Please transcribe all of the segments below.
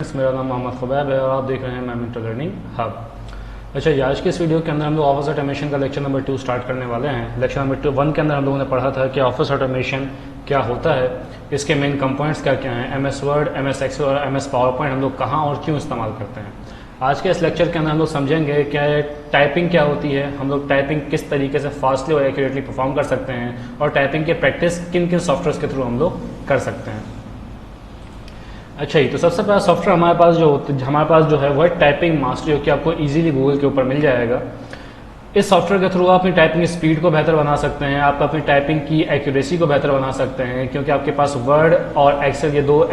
Friends, मेरा नाम Mohammad Khubaib है और आप देख रहे हैं मोमेंटो लर्निंग हब। अच्छा जी, आज के इस वीडियो के अंदर हम लोग ऑफिस ऑटोमेशन का लेक्चर नंबर 2 स्टार्ट करने वाले हैं। लेक्चर नंबर 1 के अंदर हम लोगों ने पढ़ा था कि ऑफिस ऑटोमेशन क्या होता है, इसके मेन कंपोनेंट्स क्या क्या हैं, MS वर्ड, MS एक्सेल और MS पावर पॉइंट हम लोग कहाँ और क्यों इस्तेमाल करते हैं। आज के इस लेक्चर के अंदर हम लोग समझेंगे क्या टाइपिंग क्या होती है, हम लोग टाइपिंग किस तरीके से फास्टली और एक्यूरेटली परफॉर्म कर सकते हैं और टाइपिंग की प्रैक्टिस किन किन सॉफ्टवेयर के थ्रू हम लोग कर सकते हैं। अच्छा ही, तो सबसे पहला सॉफ्टवेयर हमारे पास जो है वो है टाइपिंग मास्टर, जो कि आपको इजीली गूगल के ऊपर मिल जाएगा। इस सॉफ्टवेयर के थ्रू आप अपनी टाइपिंग स्पीड को बेहतर बना सकते हैं, आप अपनी टाइपिंग की एक्यूरेसी को बेहतर बना सकते हैं, क्योंकि आपके पास वर्ड और एक्सेल ये दो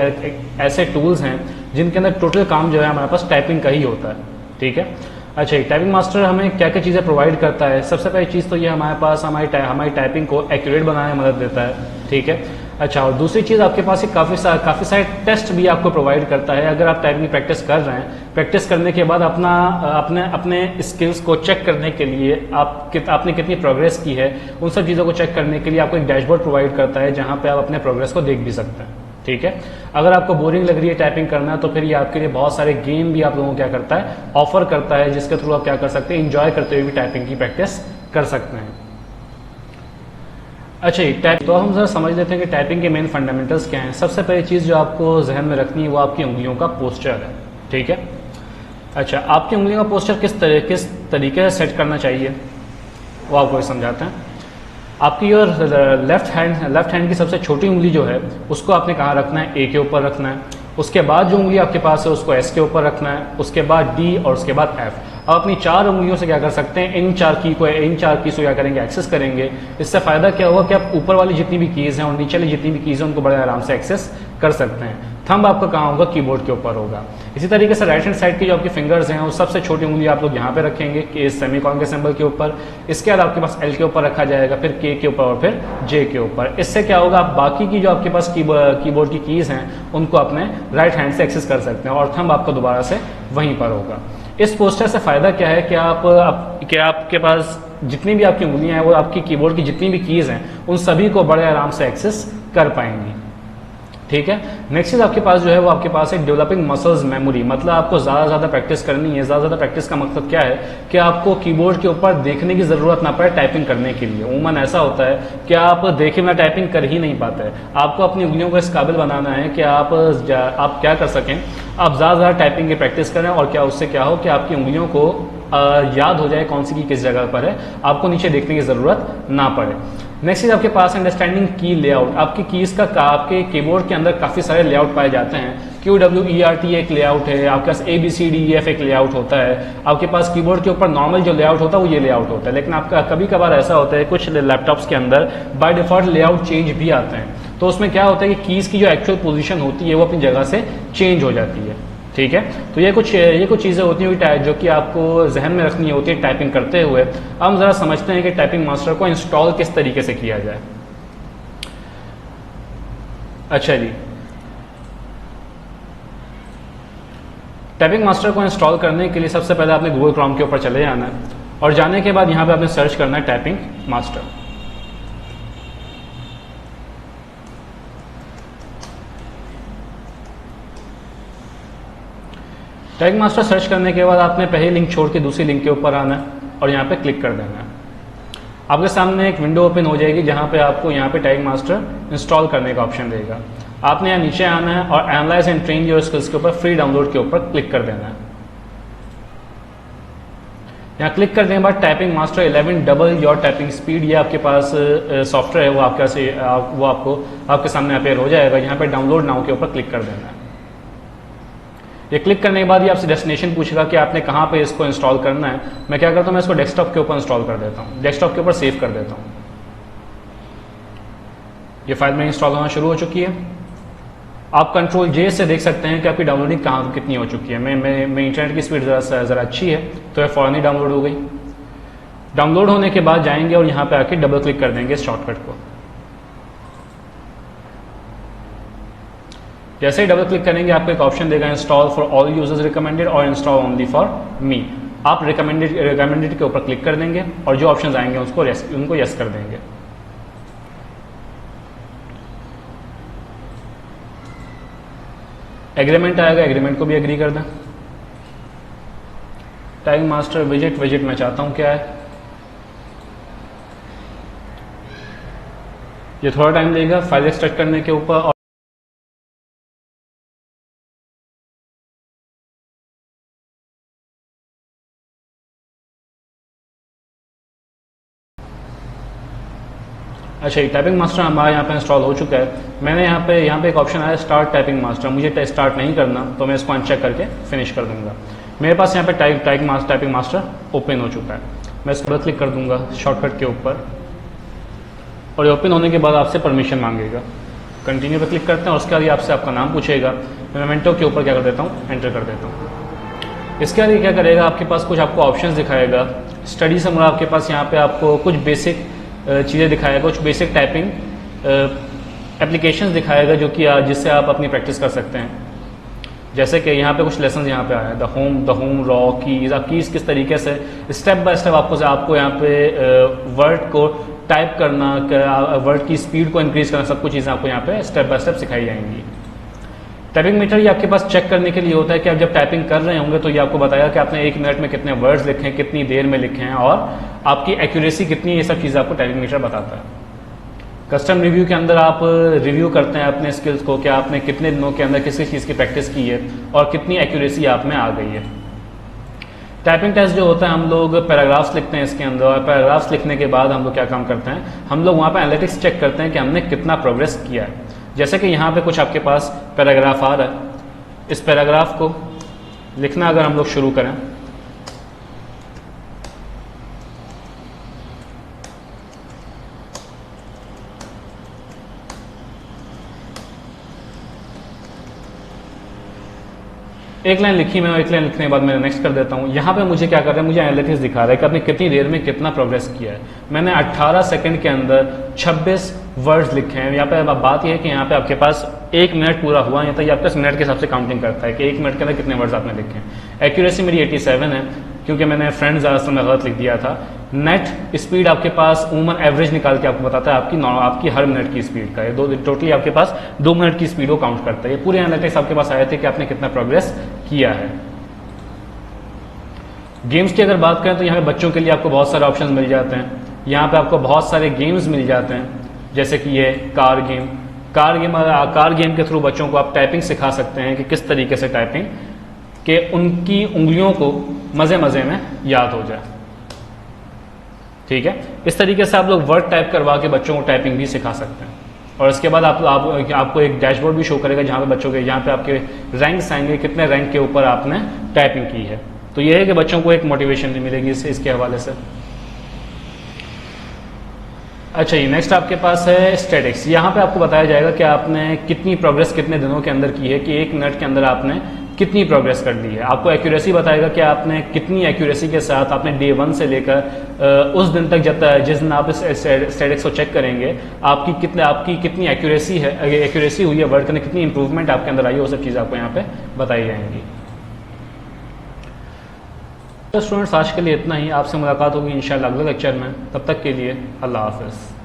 ऐसे टूल्स हैं जिनके अंदर टोटल काम जो है हमारे पास टाइपिंग का ही होता है। ठीक है। अच्छा, टाइपिंग मास्टर हमें क्या क्या चीज़ें प्रोवाइड करता है। सबसे पहली चीज़ तो ये हमारे पास हमारी टाइपिंग को एक्यूरेट बनाने में मदद देता है। ठीक है। अच्छा, और दूसरी चीज़ आपके पास काफ़ी सारे टेस्ट भी आपको प्रोवाइड करता है। अगर आप टाइपिंग प्रैक्टिस कर रहे हैं, प्रैक्टिस करने के बाद अपने स्किल्स को चेक करने के लिए आपने कितनी प्रोग्रेस की है, उन सब चीज़ों को चेक करने के लिए आपको एक डैशबोर्ड प्रोवाइड करता है जहाँ पे आप अपने प्रोग्रेस को देख भी सकते हैं। ठीक है। अगर आपको बोरिंग लग रही है टाइपिंग करना, तो फिर ये आपके लिए बहुत सारे गेम भी आप लोगों को क्या करता है, ऑफर करता है, जिसके थ्रू आप क्या कर सकते हैं, इंजॉय करते हुए भी टाइपिंग की प्रैक्टिस कर सकते हैं। अच्छा जी, तो हम जरा समझ लेते हैं कि टाइपिंग के मेन फंडामेंटल्स क्या हैं। सबसे पहली चीज़ जो आपको जहन में रखनी है वो आपकी उंगलियों का पोस्चर है। ठीक है। अच्छा, आपकी उंगलियों का पोस्चर किस तरीके से सेट करना चाहिए वो आपको समझाते हैं। आपकी और लेफ्ट हैंड की सबसे छोटी उंगली जो है उसको आपने कहाँ रखना है, A के ऊपर रखना है। उसके बाद जो उंगली आपके पास है उसको S के ऊपर रखना है, उसके बाद D और उसके बाद F। अब अपनी चार उंगलियों से क्या कर सकते हैं, इन चार कीज को क्या करेंगे, एक्सेस करेंगे। इससे फायदा क्या होगा कि आप ऊपर वाली जितनी भी कीज हैं और नीचे वाली जितनी भी कीज हैं उनको बड़े आराम से एक्सेस कर सकते हैं। थंब आपका कहाँ होगा, कीबोर्ड के ऊपर होगा। इसी तरीके से राइट हैंड साइड की जो आपकी फिंगर्स हैं वो सबसे छोटी उंगली आप लोग यहाँ पे रखेंगे कि सेमीकोलन के सिंबल के ऊपर। इसके बाद आपके पास L के ऊपर रखा जाएगा, फिर K के ऊपर और फिर J के ऊपर। इससे क्या होगा, आप बाकी की जो आपके पास कीबोर्ड की कीज हैं उनको अपने राइट हैंड से एक्सेस कर सकते हैं और थंब आपका दोबारा से वहीं पर होगा। इस पोस्टर से फायदा क्या है कि आपके पास जितनी भी आपकी उंगलियां हैं वो आपकी कीबोर्ड की जितनी भी कीज हैं उन सभी को बड़े आराम से एक्सेस कर पाएंगी। ठीक है। नेक्स्ट चीज आपके पास जो है वो आपके पास है डेवलपिंग मसल्स मेमोरी। मतलब आपको ज्यादा प्रैक्टिस करनी है। ज्यादा प्रैक्टिस का मकसद क्या है कि आपको कीबोर्ड के ऊपर देखने की जरूरत ना पड़े टाइपिंग करने के लिए। उमूमन ऐसा होता है कि आप देखे बिना टाइपिंग कर ही नहीं पाते। आपको अपनी उंगलियों को इस काबिल बनाना है कि आप क्या कर सकें, आप ज्यादा टाइपिंग की प्रैक्टिस करें और क्या उससे क्या हो कि आपकी उंगलियों को याद हो जाए कौन सी की किस जगह पर है, आपको नीचे देखने की जरूरत ना पड़े। नेक्स्ट चीज आपके पास अंडरस्टैंडिंग की लेआउट। आपकी कीज का आपके कीबोर्ड के अंदर काफी सारे लेआउट पाए जाते हैं। QWERT एक लेआउट है, आपके पास ABCDEF एक लेआउट होता है। आपके पास कीबोर्ड के ऊपर नॉर्मल जो लेआउट होता है वो ये लेआउट होता है, लेकिन आपका कभी कभार ऐसा होता है कुछ लैपटॉप्स के अंदर बाय डिफॉल्ट लेआउट चेंज भी आते हैं। तो उसमें क्या होता है कि कीज की जो एक्चुअल पोजीशन होती है वो अपनी जगह से चेंज हो जाती है। ठीक है। तो ये कुछ चीज़ें होती हैं जो कि आपको जहन में रखनी होती है टाइपिंग करते हुए। अब हम ज़रा समझते हैं कि टाइपिंग मास्टर को इंस्टॉल किस तरीके से किया जाए। अच्छा जी, टाइपिंग मास्टर को इंस्टॉल करने के लिए सबसे पहले आपने गूगल क्रोम के ऊपर चले जाना है और जाने के बाद यहाँ पे आपने सर्च करना है typing master. Typing master search करने के बाद आपने पहली लिंक छोड़ के दूसरी लिंक के ऊपर आना है और यहाँ पे क्लिक कर देना है। आपके सामने एक विंडो ओपन हो जाएगी जहाँ पे आपको यहाँ पे टाइपिंग मास्टर इंस्टॉल करने का ऑप्शन देगा। आपने यहाँ नीचे आना है और analyse and train your skills के ऊपर फ्री डाउनलोड के ऊपर क्लिक कर देना है। यहाँ क्लिक करने के बाद typing master 11 double your typing speed, ये आपके पास सॉफ्टवेयर है वो आपको आपके सामने अपेयर हो जाएगा। यहाँ पे डाउनलोड नाउ के ऊपर क्लिक कर देना है। ये क्लिक करने के बाद ये आपसे डेस्टिनेशन पूछेगा कि आपने कहाँ पे इसको इंस्टॉल करना है। मैं क्या करता हूँ, मैं इसको डेस्कटॉप के ऊपर इंस्टॉल कर देता हूँ, डेस्कटॉप के ऊपर सेव कर देता हूँ। ये फाइल में इंस्टॉल होना शुरू हो चुकी है। आप कंट्रोल J से देख सकते हैं कि आपकी डाउनलोडिंग कहाँ कितनी हो चुकी है। मैं इंटरनेट की स्पीड ज़रा अच्छी है तो ये फौरन ही डाउनलोड हो गई। डाउनलोड होने के बाद जाएंगे और यहाँ पे आके डबल क्लिक कर देंगे इस शॉर्टकट को। जैसे ही डबल क्लिक करेंगे आपको एक ऑप्शन देगा install for all users recommended और इंस्टॉल ओनली फॉर मी। आप रिकमेंडेड के ऊपर क्लिक कर देंगे और जो ऑप्शंस आएंगे उनको यस कर देंगे। एग्रीमेंट आएगा, एग्रीमेंट को भी एग्री कर दें। टाइपिंग मास्टर विजिट मैं चाहता हूँ क्या है, ये थोड़ा टाइम लेगा फाइल एक्सट्रैक्ट करने के ऊपर। और अच्छा, ये टाइपिंग मास्टर हमारे यहाँ पे इंस्टॉल हो चुका है। मैंने यहाँ पे एक ऑप्शन आया स्टार्ट टाइपिंग मास्टर, मुझे स्टार्ट नहीं करना, तो मैं इसको अनचेक करके फिनिश कर दूंगा। मेरे पास यहाँ पे टाइपिंग मास्टर ओपन हो चुका है। मैं इस पर क्लिक कर दूंगा शॉर्टकट के ऊपर, और ये ओपन होने के बाद आपसे परमिशन मांगेगा। कंटिन्यू पर क्लिक करते हैं और उसके बाद ये आपसे आपका नाम पूछेगा। मैं मोमेंटो के ऊपर क्या कर देता हूँ, एंटर कर देता हूँ। इसके बाद ये क्या करेगा, आपके पास कुछ आपको ऑप्शंस दिखाएगा। स्टडी समर आपके पास यहाँ पे आपको कुछ बेसिक चीज़ें दिखाएगा, कुछ बेसिक टाइपिंग एप्लीकेशंस दिखाएगा जो कि जिससे आप अपनी प्रैक्टिस कर सकते हैं। जैसे कि यहाँ पे कुछ लेसन यहाँ पे आया है, द होम रॉ कीज, आप कीज किस तरीके से स्टेप बाय स्टेप आपको यहाँ पे वर्ड को टाइप करना, वर्ड की स्पीड को इंक्रीज करना, सब कुछ चीज़ें आपको यहाँ पे स्टेप बाय स्टेप सिखाई जाएंगी। टाइपिंग मीटर ये आपके पास चेक करने के लिए होता है कि आप जब टाइपिंग कर रहे होंगे तो ये आपको बताएगा कि आपने 1 मिनट में कितने वर्ड्स लिखे हैं, कितनी देर में लिखे हैं, और आपकी एक्यूरेसी कितनी है। ये सब चीज़ें आपको टाइपिंग मीटर बताता है। कस्टम रिव्यू के अंदर आप रिव्यू करते हैं अपने स्किल्स को, क्या आपने कितने दिनों के अंदर किसी चीज़ की प्रैक्टिस की है और कितनी एक्यूरेसी आप में आ गई है। टाइपिंग टेस्ट जो होता है, हम लोग पैराग्राफ्स लिखते हैं इसके अंदर, और पैराग्राफ्स लिखने के बाद हम लोग क्या काम करते हैं, हम लोग वहाँ पर एनालिटिक्स चेक करते हैं कि हमने कितना प्रोग्रेस किया है। जैसे कि यहाँ पे कुछ आपके पास पैराग्राफ आ रहा है, इस पैराग्राफ को लिखना अगर हम लोग शुरू करें, एक लाइन लिखी मैं, एक लाइन लिखने के बाद मैं नेक्स्ट कर देता हूँ। यहाँ पे मुझे क्या कर रहा है, मुझे एनालिटिक्स दिखा रहा है कि आपने कितनी देर में कितना प्रोग्रेस किया है। मैंने 18 सेकंड के अंदर 26 वर्ड्स लिखे हैं। यहाँ पे अब बात यह है कि यहाँ पे आपके पास 1 मिनट पूरा हुआ है, तो ये आपके मिनट के हिसाब से काउंटिंग करता है कि 1 मिनट के अंदर कितने वर्ड्स आपने लिखे हैं। एक्यूरेसी मेरी 87 है, क्योंकि मैंने फ्रेंड्स में गलत लिख दिया था। नेट स्पीड आपके पास उमूमन एवरेज निकाल के आपको बताता है आपकी हर मिनट की स्पीड का, ये टोटली आपके पास 2 मिनट की स्पीड को काउंट करता है। ये पूरे एनालिटिक्स आपके पास आए थे कि आपने कितना प्रोग्रेस किया है। गेम्स की अगर बात करें तो यहाँ पे बच्चों के लिए आपको बहुत सारे ऑप्शंस मिल जाते हैं। यहाँ पे आपको बहुत सारे गेम्स मिल जाते हैं, जैसे कि ये कार गेम के थ्रू बच्चों को आप टाइपिंग सिखा सकते हैं कि किस तरीके से टाइपिंग कि उनकी उंगलियों को मज़े मज़े में याद हो जाए। ठीक है, इस तरीके से आप लोग वर्ड टाइप करवा के बच्चों को टाइपिंग भी सिखा सकते हैं। और इसके बाद आपको एक डैशबोर्ड भी शो करेगा जहाँ पे बच्चों के यहाँ पे आपके रैंक्स आएंगे, कितने रैंक के ऊपर आपने टाइपिंग की है। तो ये है कि बच्चों को एक मोटिवेशन भी मिलेगी इसके हवाले से। अच्छा, ये नेक्स्ट आपके पास है स्टैटिक्स। यहाँ पे आपको बताया जाएगा कि आपने कितनी प्रोग्रेस कितने दिनों के अंदर की है, कि 1 मिनट के अंदर आपने कितनी प्रोग्रेस कर ली है। आपको एक्यूरेसी बताएगा कि आपने कितनी एक्यूरेसी के साथ आपने डे 1 से लेकर उस दिन तक जिस दिन आप इस स्टैटिक्स को चेक करेंगे, आपकी कितनी एक्यूरेसी हुई है, वर्ड करने कितनी इंप्रूवमेंट आपके अंदर आई है, वो सब चीज़ें आपको यहाँ पे बताई जाएंगी। तो स्टूडेंट्स, आज के लिए इतना ही। आपसे मुलाकात होगी इंशाल्लाह अगले लेक्चर में। तब तक के लिए अल्लाह हाफ़िज़।